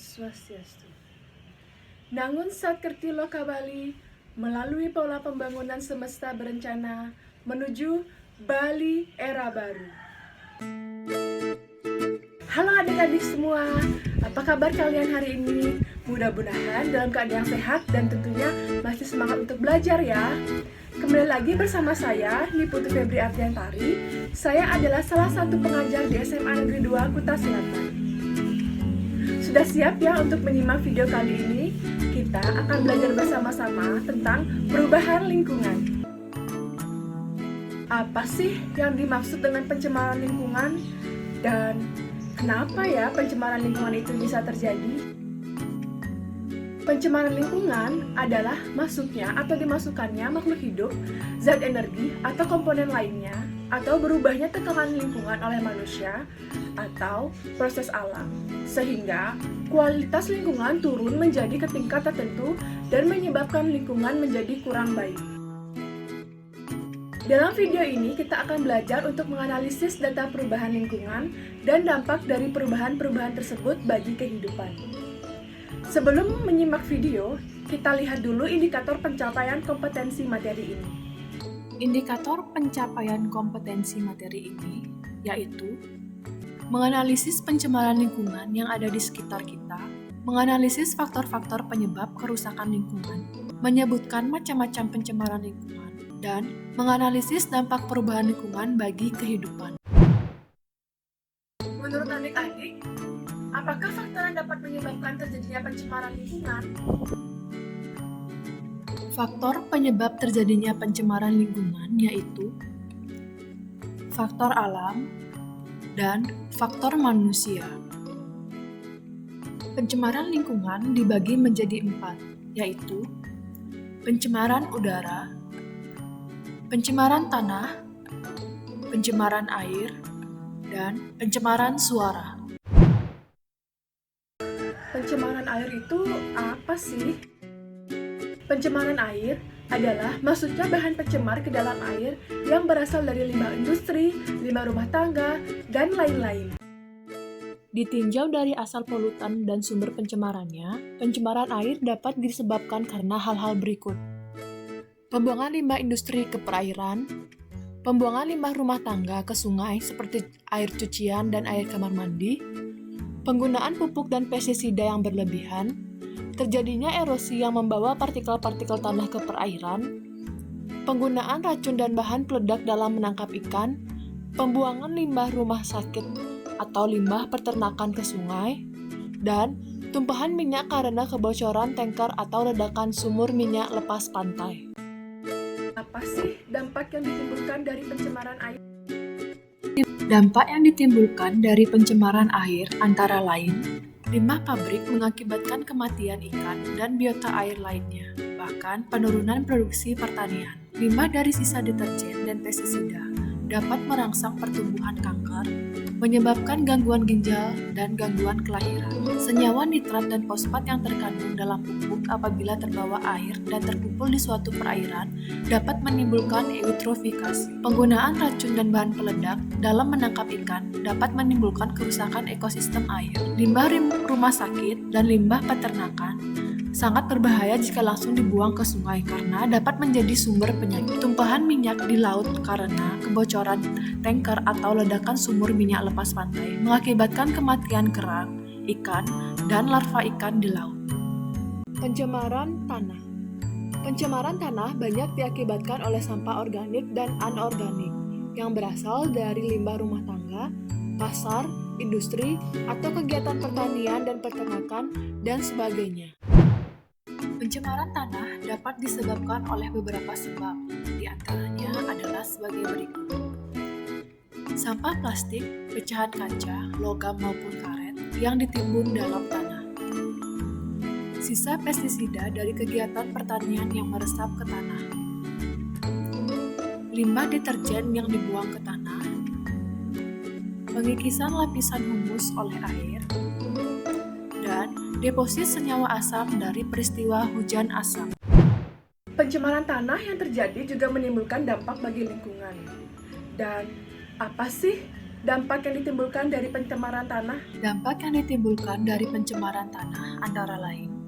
Swastiastu. Nangun Satkerti Loka Bali melalui pola pembangunan semesta berencana menuju Bali era baru. Halo adik-adik semua, apa kabar kalian hari ini? Mudah-mudahan dalam keadaan yang sehat dan tentunya masih semangat untuk belajar ya. Kembali lagi bersama saya, Niputu Febri Ardiantari. Saya adalah salah satu pengajar di SMA Negeri 2 Kuta Selatan. Sudah siap ya untuk menyimak video kali ini? Kita akan belajar bersama-sama tentang perubahan lingkungan. Apa sih yang dimaksud dengan pencemaran lingkungan? Dan kenapa ya pencemaran lingkungan itu bisa terjadi? Pencemaran lingkungan adalah masuknya atau dimasukkannya makhluk hidup, zat energi atau komponen lainnya, atau berubahnya tekanan lingkungan oleh manusia atau proses alam, sehingga kualitas lingkungan turun menjadi ke tingkat tertentu dan menyebabkan lingkungan menjadi kurang baik. Dalam video ini kita akan belajar untuk menganalisis data perubahan lingkungan dan dampak dari perubahan-perubahan tersebut bagi kehidupan. Sebelum menyimak video, kita lihat dulu indikator pencapaian kompetensi materi ini. Indikator pencapaian kompetensi materi ini yaitu menganalisis pencemaran lingkungan yang ada di sekitar kita, menganalisis faktor-faktor penyebab kerusakan lingkungan, menyebutkan macam-macam pencemaran lingkungan, dan menganalisis dampak perubahan lingkungan bagi kehidupan. Menurut adik-adik, apakah faktor yang dapat menyebabkan terjadinya pencemaran lingkungan? Faktor penyebab terjadinya pencemaran lingkungan yaitu faktor alam dan faktor manusia. Pencemaran lingkungan dibagi menjadi 4, yaitu pencemaran udara, pencemaran tanah, pencemaran air, dan pencemaran suara. Pencemaran air itu apa sih? Pencemaran air adalah masuknya bahan pencemar ke dalam air yang berasal dari limbah industri, limbah rumah tangga, dan lain-lain. Ditinjau dari asal polutan dan sumber pencemarannya, pencemaran air dapat disebabkan karena hal-hal berikut. Pembuangan limbah industri ke perairan, pembuangan limbah rumah tangga ke sungai seperti air cucian dan air kamar mandi, penggunaan pupuk dan pestisida yang berlebihan, terjadinya erosi yang membawa partikel-partikel tanah ke perairan, penggunaan racun dan bahan peledak dalam menangkap ikan, pembuangan limbah rumah sakit atau limbah peternakan ke sungai, dan tumpahan minyak karena kebocoran tanker atau ledakan sumur minyak lepas pantai. Apa sih dampak yang ditimbulkan dari pencemaran air? Dampak yang ditimbulkan dari pencemaran air antara lain, limbah pabrik mengakibatkan kematian ikan dan biota air lainnya, bahkan penurunan produksi pertanian. Limbah dari sisa deterjen dan pestisida dapat merangsang pertumbuhan kanker, menyebabkan gangguan ginjal dan gangguan kelahiran. Senyawa nitrat dan fosfat yang terkandung dalam pupuk apabila terbawa air dan terkumpul di suatu perairan dapat menimbulkan eutrofikasi. Penggunaan racun dan bahan peledak dalam menangkap ikan dapat menimbulkan kerusakan ekosistem air. Limbah rumah sakit dan limbah peternakan sangat berbahaya jika langsung dibuang ke sungai karena dapat menjadi sumber penyakit. Tumpahan minyak di laut karena kebocoran tanker atau ledakan sumur minyak lepas pantai mengakibatkan kematian kerang, ikan, dan larva ikan di laut. Pencemaran tanah. Pencemaran tanah banyak diakibatkan oleh sampah organik dan anorganik yang berasal dari limbah rumah tangga, pasar, industri, atau kegiatan pertanian dan peternakan, dan sebagainya. Pencemaran tanah dapat disebabkan oleh beberapa sebab, di antaranya adalah sebagai berikut. Sampah plastik, pecahan kaca, logam maupun karet yang ditimbun dalam tanah. Sisa pestisida dari kegiatan pertanian yang meresap ke tanah. Limbah deterjen yang dibuang ke tanah. Pengikisan lapisan humus oleh air. Dan deposit senyawa asam dari peristiwa hujan asam. Pencemaran tanah yang terjadi juga menimbulkan dampak bagi lingkungan. Dan apa sih dampak yang ditimbulkan dari pencemaran tanah? Dampak yang ditimbulkan dari pencemaran tanah antara lain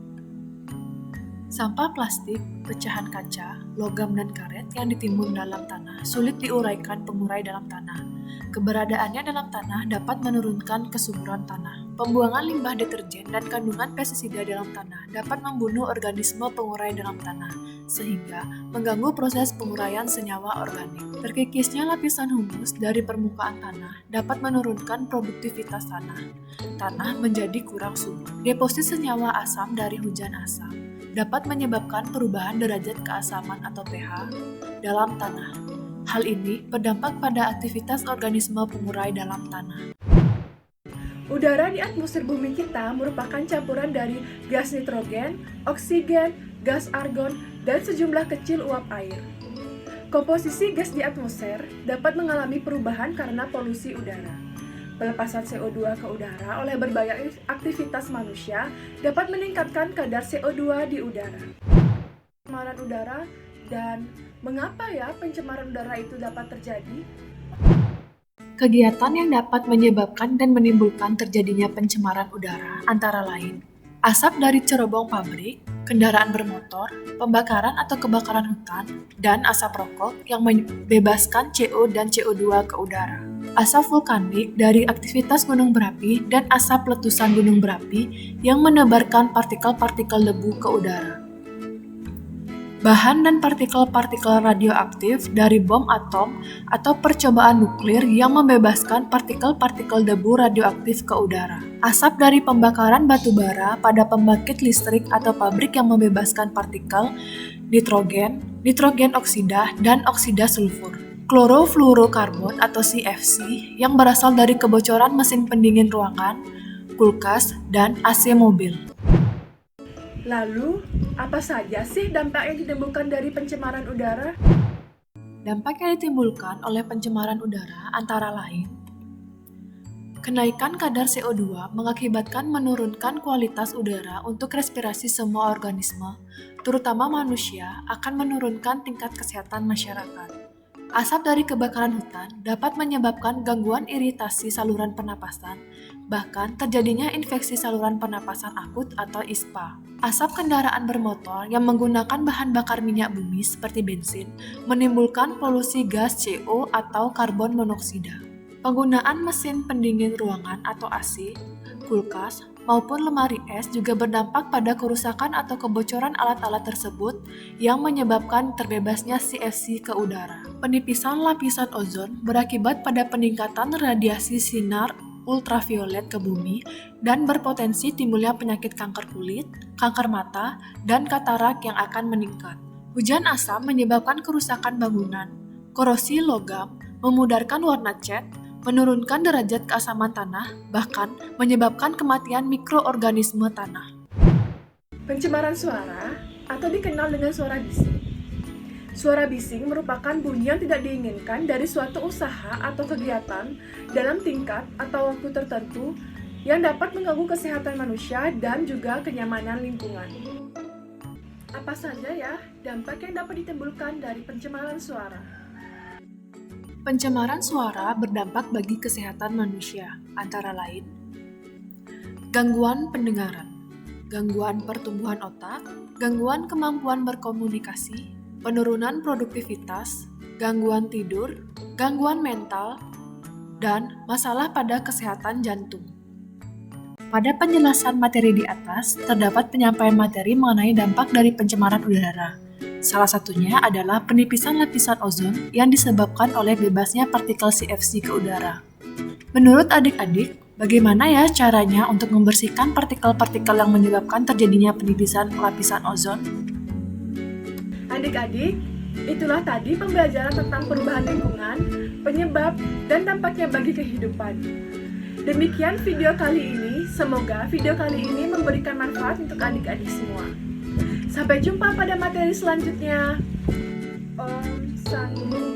sampah plastik, pecahan kaca, logam dan karet yang ditimbun dalam tanah sulit diuraikan pengurai dalam tanah. Keberadaannya dalam tanah dapat menurunkan kesuburan tanah. Pembuangan limbah deterjen dan kandungan pestisida dalam tanah dapat membunuh organisme pengurai dalam tanah, sehingga mengganggu proses penguraian senyawa organik. Terkikisnya lapisan humus dari permukaan tanah dapat menurunkan produktivitas tanah. Tanah menjadi kurang subur. Deposit senyawa asam dari hujan asam dapat menyebabkan perubahan derajat keasaman atau pH dalam tanah. Hal ini berdampak pada aktivitas organisme pengurai dalam tanah. Udara di atmosfer bumi kita merupakan campuran dari gas nitrogen, oksigen, gas argon, dan sejumlah kecil uap air. Komposisi gas di atmosfer dapat mengalami perubahan karena polusi udara. Pelepasan CO2 ke udara oleh berbagai aktivitas manusia dapat meningkatkan kadar CO2 di udara. Pencemaran udara dan mengapa ya pencemaran udara itu dapat terjadi? Kegiatan yang dapat menyebabkan dan menimbulkan terjadinya pencemaran udara antara lain asap dari cerobong pabrik, kendaraan bermotor, pembakaran atau kebakaran hutan, dan asap rokok yang membebaskan CO dan CO2 ke udara. Asap vulkanik dari aktivitas gunung berapi dan asap letusan gunung berapi yang menebarkan partikel-partikel debu ke udara. Bahan dan partikel-partikel radioaktif dari bom atom atau percobaan nuklir yang membebaskan partikel-partikel debu radioaktif ke udara. Asap dari pembakaran batu bara pada pembangkit listrik atau pabrik yang membebaskan partikel nitrogen, nitrogen oksida, dan oksida sulfur. Klorofluorokarbon atau CFC yang berasal dari kebocoran mesin pendingin ruangan, kulkas, dan AC mobil. Lalu, apa saja sih dampak yang ditimbulkan dari pencemaran udara? Dampak yang ditimbulkan oleh pencemaran udara antara lain kenaikan kadar CO2 mengakibatkan menurunkan kualitas udara untuk respirasi semua organisme, terutama manusia, akan menurunkan tingkat kesehatan masyarakat. Asap dari kebakaran hutan dapat menyebabkan gangguan iritasi saluran pernapasan, bahkan terjadinya infeksi saluran pernapasan akut atau ISPA. Asap kendaraan bermotor yang menggunakan bahan bakar minyak bumi seperti bensin menimbulkan polusi gas CO atau karbon monoksida. Penggunaan mesin pendingin ruangan atau AC, kulkas, maupun lemari es juga berdampak pada kerusakan atau kebocoran alat-alat tersebut yang menyebabkan terbebasnya CFC ke udara. Penipisan lapisan ozon berakibat pada peningkatan radiasi sinar ultraviolet ke bumi dan berpotensi timbulnya penyakit kanker kulit, kanker mata, dan katarak yang akan meningkat. Hujan asam menyebabkan kerusakan bangunan, korosi logam, memudarkan warna cat, menurunkan derajat keasaman tanah, bahkan menyebabkan kematian mikroorganisme tanah. Pencemaran suara atau dikenal dengan suara bising. Suara bising merupakan bunyi yang tidak diinginkan dari suatu usaha atau kegiatan dalam tingkat atau waktu tertentu yang dapat mengganggu kesehatan manusia dan juga kenyamanan lingkungan. Apa saja ya dampak yang dapat ditimbulkan dari pencemaran suara? Pencemaran suara berdampak bagi kesehatan manusia, antara lain gangguan pendengaran, gangguan pertumbuhan otak, gangguan kemampuan berkomunikasi, penurunan produktivitas, gangguan tidur, gangguan mental, dan masalah pada kesehatan jantung. Pada penjelasan materi di atas, terdapat penyampaian materi mengenai dampak dari pencemaran udara. Salah satunya adalah penipisan lapisan ozon yang disebabkan oleh bebasnya partikel CFC ke udara. Menurut adik-adik, bagaimana ya caranya untuk membersihkan partikel-partikel yang menyebabkan terjadinya penipisan lapisan ozon? Adik-adik, itulah tadi pembelajaran tentang perubahan lingkungan, penyebab, dan dampaknya bagi kehidupan. Demikian video kali ini, semoga video kali ini memberikan manfaat untuk adik-adik semua. Sampai jumpa pada materi selanjutnya. Om Santi.